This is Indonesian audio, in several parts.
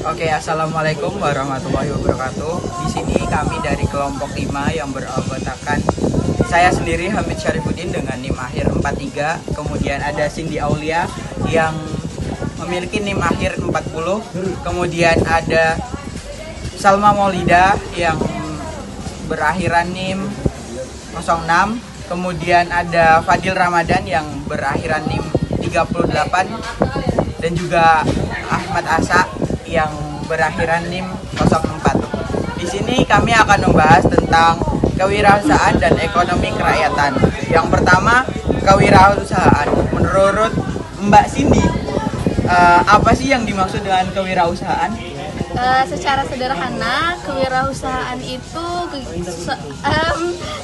Oke, assalamualaikum warahmatullahi wabarakatuh. Di sini kami dari kelompok 5 yang beranggotakan saya sendiri Hamid Syarifuddin dengan NIM akhir 43. Kemudian ada Cindy Aulia yang memiliki NIM akhir 40. Kemudian ada Salma Maulida yang berakhiran NIM 06. Kemudian ada Fadil Ramadan yang berakhiran NIM 38. Dan juga Ahmad Asa yang berakhiran NIM 04. Di sini kami akan membahas tentang kewirausahaan dan ekonomi kerakyatan. Yang pertama, kewirausahaan. Menurut Mbak Cindy, apa sih yang dimaksud dengan kewirausahaan? Secara sederhana, kewirausahaan itu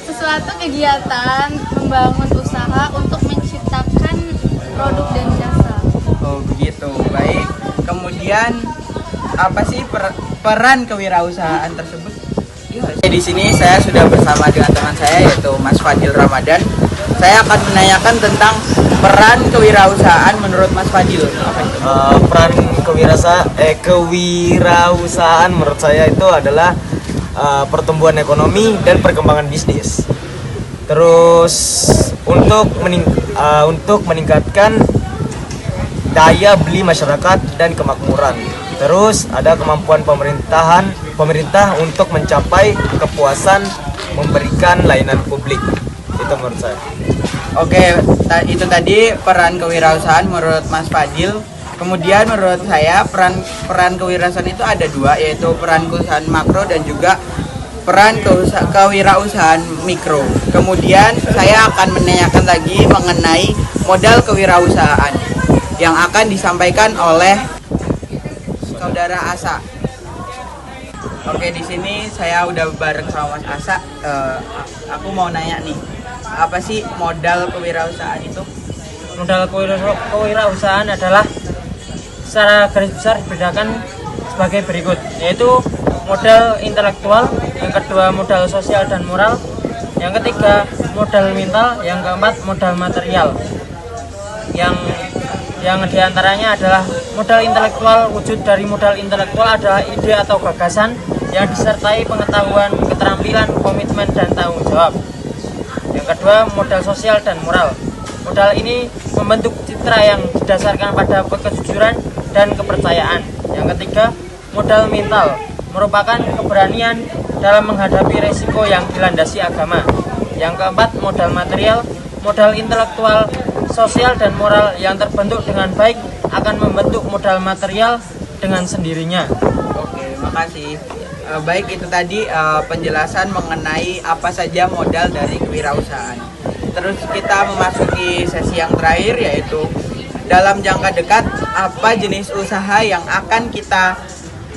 sesuatu kegiatan membangun usaha untuk menciptakan produk dan jasa. Oh begitu, baik. Kemudian apa sih peran kewirausahaan tersebut? Di sini saya sudah bersama dengan teman saya yaitu Mas Fadil Ramadan. Saya akan menanyakan tentang peran kewirausahaan menurut Mas Fadil. Peran kewirausahaan menurut saya itu adalah pertumbuhan ekonomi dan perkembangan bisnis. Terus untuk meningkatkan daya beli masyarakat dan kemakmuran. Terus ada kemampuan pemerintah untuk mencapai kepuasan memberikan layanan publik. Itu menurut saya. Oke, itu tadi peran kewirausahaan menurut Mas Fadil. Kemudian menurut saya peran kewirausahaan itu ada dua, yaitu peran kewirausahaan makro dan juga peran kewirausahaan mikro. Kemudian saya akan menanyakan lagi mengenai modal kewirausahaan yang akan disampaikan oleh Saudara Asa. Oke, di sini saya udah bareng sama Mas Asa. Aku mau nanya nih, apa sih modal kewirausahaan itu? Modal kewirausahaan adalah secara garis besar dibedakan sebagai berikut, yaitu modal intelektual, yang kedua modal sosial dan moral, yang ketiga modal mental, yang keempat modal material. Yang diantaranya adalah modal intelektual. Wujud dari modal intelektual adalah ide atau gagasan yang disertai pengetahuan, keterampilan, komitmen, dan tanggung jawab. Yang kedua, modal sosial dan moral. Modal ini membentuk citra yang didasarkan pada kejujuran dan kepercayaan. Yang ketiga, modal mental merupakan keberanian dalam menghadapi resiko yang dilandasi agama. Yang keempat, modal material. Modal intelektual, sosial, dan moral yang terbentuk dengan baik akan membentuk modal material dengan sendirinya. Oke, makasih. Baik, itu tadi penjelasan mengenai apa saja modal dari kewirausahaan. Terus kita memasuki sesi yang terakhir, yaitu dalam jangka dekat apa jenis usaha yang akan kita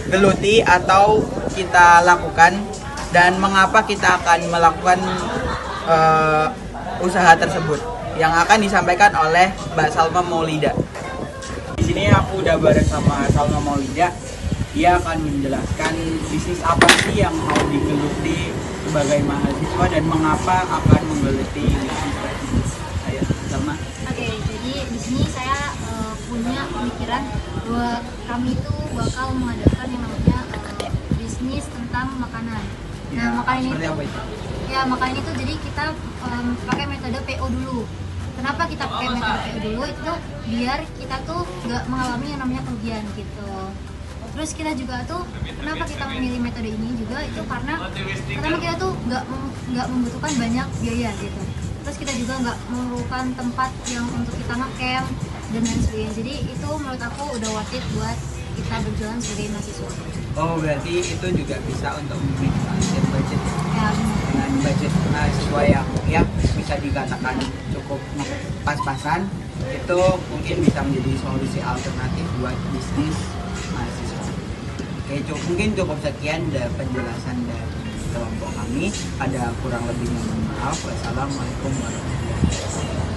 geluti atau kita lakukan dan mengapa kita akan melakukan usaha tersebut, yang akan disampaikan oleh Mbak Salma Maulida. Di sini aku udah bareng sama Salma Maulida. Dia akan menjelaskan bisnis apa sih yang mau digeluti sebagai mahasiswa dan mengapa akan menggeluti bisnis tersebut. Ayo, Salma. Oke, jadi di sini saya punya pemikiran bahwa kami itu bakal mengadakan yang namanya bisnis tentang makanan. Nah, makanan seperti itu apa itu? ya makanan itu jadi kita pakai metode PO dulu. Kenapa kita pakai metode PO dulu? Itu biar kita tuh nggak mengalami yang namanya kerugian gitu. Terus kita juga tuh kenapa kita memilih metode ini juga itu karena pertama kita tuh nggak membutuhkan banyak biaya gitu. Terus kita juga nggak memerlukan tempat yang untuk kita ngecamp dan lain sebagainya. Jadi itu menurut aku udah worth it buat kita berjualan sebagai mahasiswa. Oh, berarti itu juga bisa untuk meminimalisir budget Ya, dengan budget mahasiswa yang bisa dikatakan cukup pas-pasan. Itu mungkin bisa menjadi solusi alternatif buat bisnis mahasiswa. Oke, mungkin cukup sekian dari penjelasan dari kelompok kami. Ada kurang lebihnya mohon maaf. Wassalamualaikum warahmatullahi wabarakatuh.